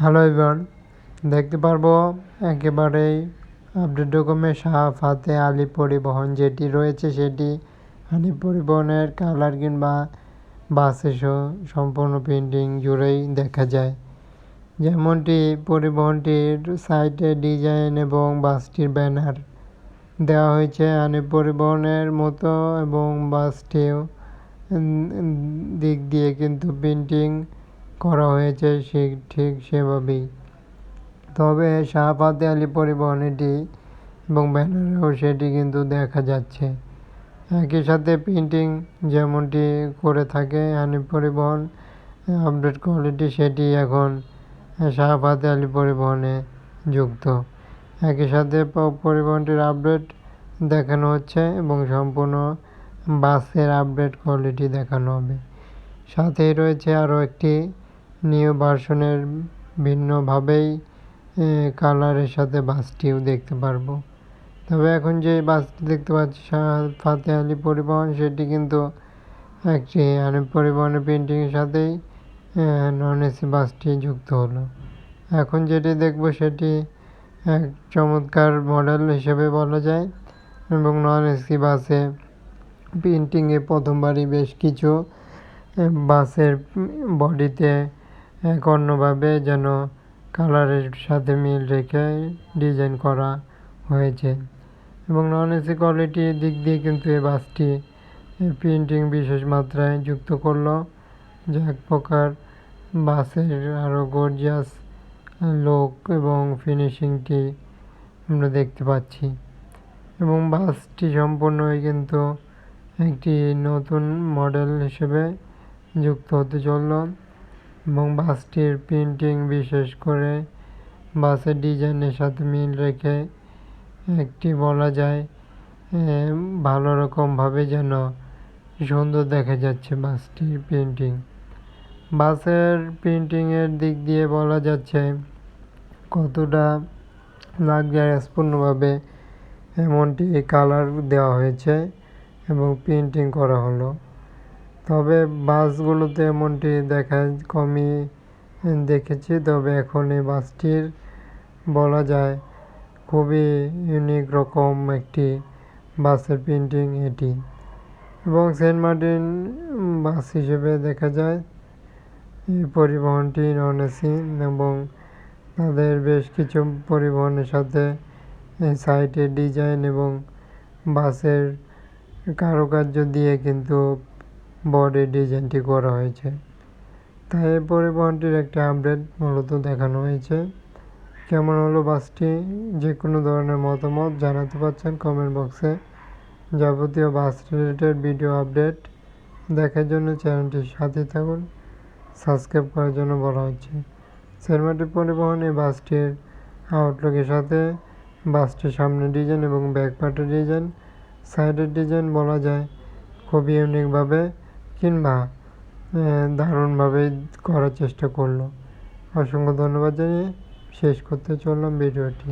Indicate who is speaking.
Speaker 1: Hello everyone, দেখতে পারবো একেবারেই আপডেট ডকুমেন্ট শাহ ফাতে আলী পরিবহন যেটি রয়েছে সেটি আলী পরিবহনের কালার কিংবা বাসে সম্পূর্ণ প্রিন্টিং জুড়েই দেখা যায়। যেমনটি পরিবহনটির সাইটে ডিজাইন এবং বাসটির ব্যানার দেওয়া হয়েছে আলী পরিবহনের মতো এবং বাসটিও দিক দিয়ে কিন্তু প্রিন্টিং করা হয়েছে ঠিক সেভাবেই। তবে শাহ ফাতে আলী পরিবহন এটি এবং ব্যানারেও সেটি কিন্তু দেখা যাচ্ছে। একই সাথে প্রিন্টিং যেমনটি করে থাকে হানিফ পরিবহন আপডেট কোয়ালিটি সেটি এখন শাহ ফাতে আলী পরিবহনে যুক্ত। একই সাথে পরিবহনটির আপডেট দেখানো হচ্ছে এবং সম্পূর্ণ বাসের আপডেট কোয়ালিটি দেখানো হবে। সাথেই রয়েছে আরও একটি নিউ ভার্সনের ভিন্নভাবেই কালারের সাথে বাসটিও দেখতে পারবো। তবে এখন যে বাসটি দেখতে পাচ্ছি শাহ ফাতে আলী পরিবহন সেটি কিন্তু একটি হানিফ পরিবহনের প্রিন্টিংয়ের সাথেই নন এসি বাসটি যুক্ত হলো। এখন যেটি দেখব সেটি এক চমৎকার মডেল হিসেবে বলা যায় এবং নন এসি বাসে প্রিন্টিংয়ে প্রথমবারই বেশ কিছু বাসের বডিতে এক অন্যভাবে যেন কালারের সাথে মিল রেখে ডিজাইন করা হয়েছে এবং নন এসি কোয়ালিটির দিক দিয়ে কিন্তু এই বাসটি প্রিন্টিং বিশেষ মাত্রায় যুক্ত করলো, যা এক প্রকার বাসের আরও গর্জিয়াস লুক এবং ফিনিশিংটি আমরা দেখতে পাচ্ছি এবং বাসটি সম্পূর্ণই কিন্তু একটি নতুন মডেল হিসেবে যুক্ত হতে চলল এবং বাসটির প্রিন্টিং বিশেষ করে বাসের ডিজাইনের সাথে মিল রেখে একটি বলা যায় ভালো রকমভাবে যেন সুন্দর দেখা যাচ্ছে বাসটির প্রিন্টিং। বাসের প্রিন্টিংয়ের দিক দিয়ে বলা যাচ্ছে কতটা লাক্সারিয়াসপূর্ণভাবে এমনটি কালার দেওয়া হয়েছে এবং প্রিন্টিং করা হলো। তবে বাসগুলোতে এমনটি কমই দেখেছি, তবে এখন এই বাসটির বলা যায় খুবই ইউনিক রকম একটি বাসের প্রিন্টিং এটি এবং সেন্ট মার্টিন বাস হিসেবে দেখা যায় এই পরিবহনটি নন এসি এবং তাদের বেশ কিছু পরিবহনের সাথে সাইটে ডিজাইন এবং বাসের কারুকার্য দিয়ে কিন্তু বডি ডিজাইনটি করা হয়েছে। তাই এই পরিবহনটির একটা আপডেট মূলত দেখানো হয়েছে। কেমন হলো বাসটি, যে কোনো ধরনের মতামত জানাতে পারছেন কমেন্ট বক্সে। যাবতীয় বাস রিলেটেড ভিডিও আপডেট দেখার জন্য চ্যানেলটির সাথে থাকুন, সাবস্ক্রাইব করার জন্য বলা হচ্ছে। সেন্ট মার্টিন পরিবহন এই বাসটির আউটলুকের সাথে বাসটির সামনে ডিজাইন এবং ব্যাক পার্টের ডিজাইন, সাইডের ডিজাইন বলা যায় খুবই ইউনিকভাবে কিংবা দারুণভাবে করার চেষ্টা করলো। অসংখ্য ধন্যবাদ জানিয়ে শেষ করতে চললাম ভিডিওটি।